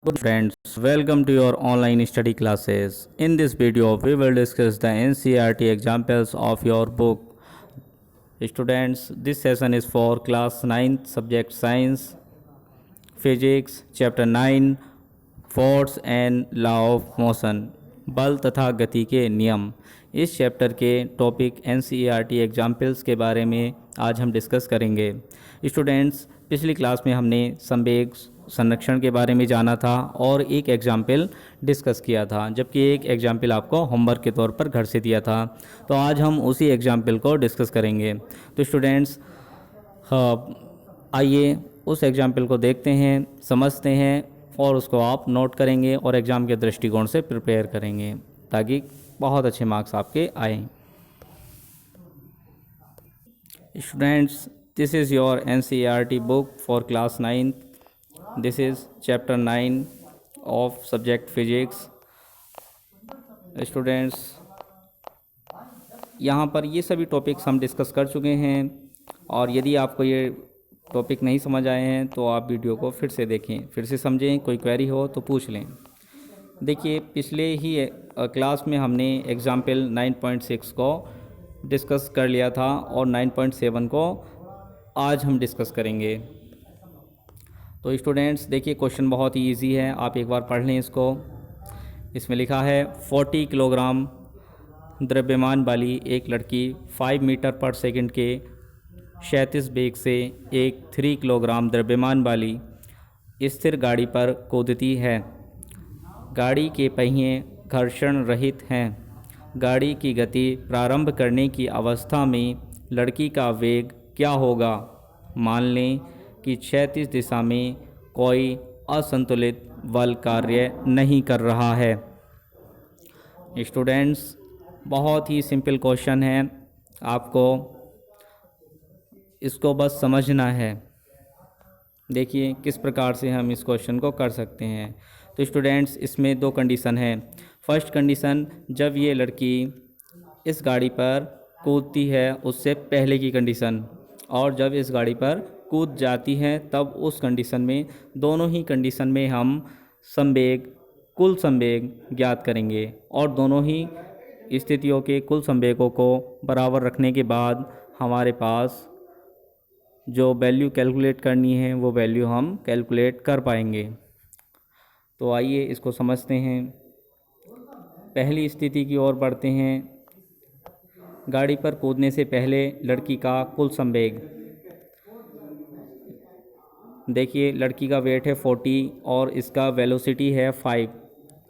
Good friends, welcome to your online study classes. In this video, we will discuss the NCERT examples of your book. Students, this session is for class 9th subject science, physics, chapter 9, force and law of motion, बल तथा गति के नियम। इस chapter के topic NCERT examples के बारे में आज हम डिस्कस करेंगे। स्टूडेंट्स, पिछली क्लास में हमने संवेग संरक्षण के बारे में जाना था और एक एग्जाम्पल डिस्कस किया था, जबकि एक एग्जाम्पल आपको होमवर्क के तौर पर घर से दिया था। तो आज हम उसी एग्जाम्पल को डिस्कस करेंगे। तो स्टूडेंट्स, आइए उस एग्जाम्पल को देखते हैं, समझते हैं और उसको आप नोट करेंगे और एग्ज़ाम के दृष्टिकोण से प्रिपेयर करेंगे ताकि बहुत अच्छे मार्क्स आपके आएँ। Students, this is your NCERT book for class 9th. This is chapter 9 of subject physics. Students, यहाँ पर ये सभी टॉपिक्स हम डिस्कस कर चुके हैं और यदि आपको ये टॉपिक नहीं समझ आए हैं तो आप वीडियो को फिर से देखें, फिर से समझें, कोई क्वेरी हो तो पूछ लें। देखिए, पिछले ही क्लास में हमने एग्जाम्पल 9.6 को डिस्कस कर लिया था और 9.7 को आज हम डिस्कस करेंगे। तो स्टूडेंट्स, देखिए क्वेश्चन बहुत ही ईजी है, आप एक बार पढ़ लें इसको। इसमें लिखा है 40 किलोग्राम द्रव्यमान वाली एक लड़की 5 मीटर पर सेकंड के क्षैतिज वेग से एक 3 किलोग्राम द्रव्यमान वाली स्थिर गाड़ी पर कूदती है। गाड़ी के पहिए घर्षण रहित हैं। गाड़ी की गति प्रारंभ करने की अवस्था में लड़की का वेग क्या होगा? मान लें कि क्षैतिज दिशा में कोई असंतुलित बल कार्य नहीं कर रहा है। स्टूडेंट्स, बहुत ही सिंपल क्वेश्चन है, आपको इसको बस समझना है। देखिए किस प्रकार से हम इस क्वेश्चन को कर सकते हैं। तो स्टूडेंट्स, इसमें दो कंडीशन है। फर्स्ट कंडीशन, जब ये लड़की इस गाड़ी पर कूदती है उससे पहले की कंडीशन, और जब इस गाड़ी पर कूद जाती है तब उस कंडीशन में, दोनों ही कंडीशन में हम संवेग, कुल संवेग ज्ञात करेंगे और दोनों ही स्थितियों के कुल संवेगों को बराबर रखने के बाद हमारे पास जो वैल्यू कैलकुलेट करनी है वो वैल्यू हम कैलकुलेट कर पाएंगे। तो आइए इसको समझते हैं। पहली स्थिति की ओर बढ़ते हैं। गाड़ी पर कूदने से पहले लड़की का कुल संवेग, देखिए लड़की का वेट है 40 और इसका वेलोसिटी है 5,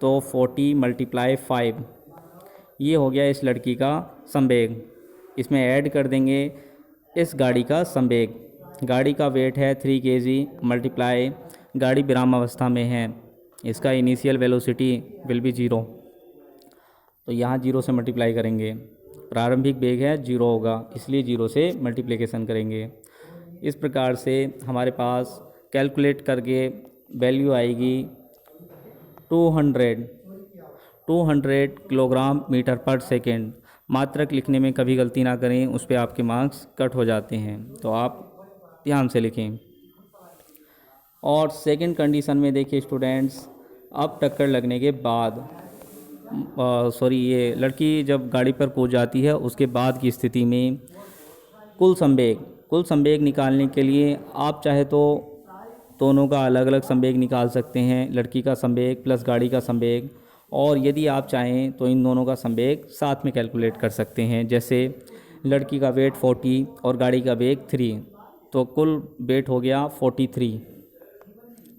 तो 40 × 5 ये हो गया इस लड़की का संवेग। इसमें ऐड कर देंगे इस गाड़ी का संवेग। गाड़ी का वेट है 3 kg मल्टीप्लाई, गाड़ी विराम अवस्था में है, इसका इनिशियल वेलोसिटी विल बी 0, तो यहाँ 0 से मल्टीप्लाई करेंगे। प्रारंभिक वेग है 0 होगा, इसलिए 0 से मल्टीप्लिकेशन करेंगे। इस प्रकार से हमारे पास कैलकुलेट करके वैल्यू आएगी 200 किलोग्राम मीटर पर सेकेंड। मात्रक लिखने में कभी गलती ना करें, उस पर आपके मार्क्स कट हो जाते हैं, तो आप ध्यान से लिखें। और सेकंड कंडीशन में देखिए स्टूडेंट्स, अब टक्कर लगने के बाद, ये लड़की जब गाड़ी पर कूद जाती है उसके बाद की स्थिति में कुल संवेग निकालने के लिए आप चाहे तो दोनों का अलग अलग संवेग निकाल सकते हैं, लड़की का संवेग प्लस गाड़ी का संवेग, और यदि आप चाहें तो इन दोनों का संवेग साथ में कैलकुलेट कर सकते हैं। जैसे लड़की का वेट 40 और गाड़ी का वेग 3, तो कुल वेट हो गया 43,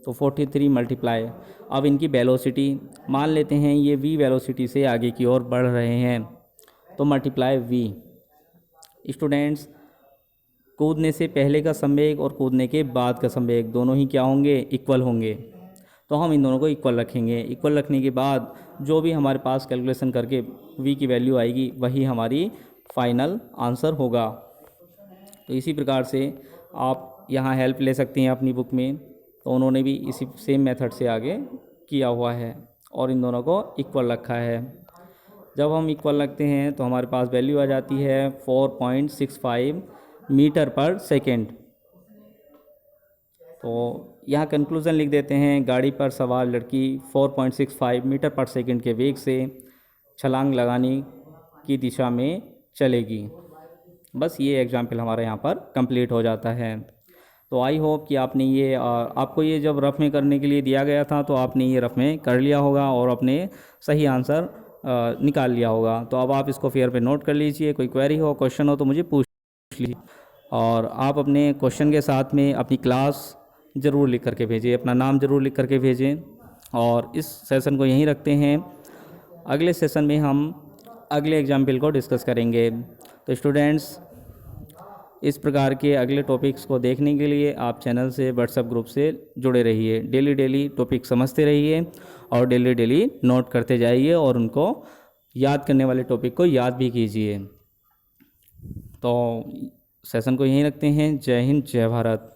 तो 43 मल्टीप्लाई, अब इनकी वेलोसिटी मान लेते हैं ये v वेलोसिटी से आगे की ओर बढ़ रहे हैं, तो मल्टीप्लाई v। स्टूडेंट्स, कूदने से पहले का संवेग और कूदने के बाद का संवेग दोनों ही क्या होंगे? इक्वल होंगे, तो हम इन दोनों को इक्वल रखेंगे। इक्वल रखने के बाद जो भी हमारे पास कैलकुलेशन करके v की वैल्यू आएगी वही हमारी फाइनल आंसर होगा। तो इसी प्रकार से आप यहाँ हेल्प ले सकते हैं अपनी बुक में, तो उन्होंने भी इसी सेम मेथड से आगे किया हुआ है और इन दोनों को इक्वल रखा है। जब हम इक्वल रखते हैं तो हमारे पास वैल्यू आ जाती है 4.65 मीटर पर सेकेंड। तो यहाँ कंक्लूज़न लिख देते हैं, गाड़ी पर सवार लड़की 4.65 मीटर पर सेकंड के वेग से छलांग लगाने की दिशा में चलेगी। बस ये एग्जाम्पल हमारा यहाँ पर कंप्लीट हो जाता है। तो आई होप कि आपने ये आपको ये जब रफ़ में करने के लिए दिया गया था तो आपने ये रफ़ में कर लिया होगा और अपने सही आंसर निकाल लिया होगा। तो अब आप इसको फेयर पे नोट कर लीजिए। कोई क्वेरी हो, क्वेश्चन हो तो मुझे पूछ लीजिए। और आप अपने क्वेश्चन के साथ में अपनी क्लास ज़रूर लिख करके भेजिए, अपना नाम ज़रूर लिख करके भेजें। और इस सेशन को यहीं रखते हैं। अगले सेशन में हम अगले एग्जाम्पल को डिस्कस करेंगे। तो स्टूडेंट्स, इस प्रकार के अगले टॉपिक्स को देखने के लिए आप चैनल से, व्हाट्सएप ग्रुप से जुड़े रहिए। डेली टॉपिक समझते रहिए और डेली नोट करते जाइए और उनको याद करने वाले टॉपिक को याद भी कीजिए। तो सेशन को यहीं रखते हैं। जय हिंद, जय भारत।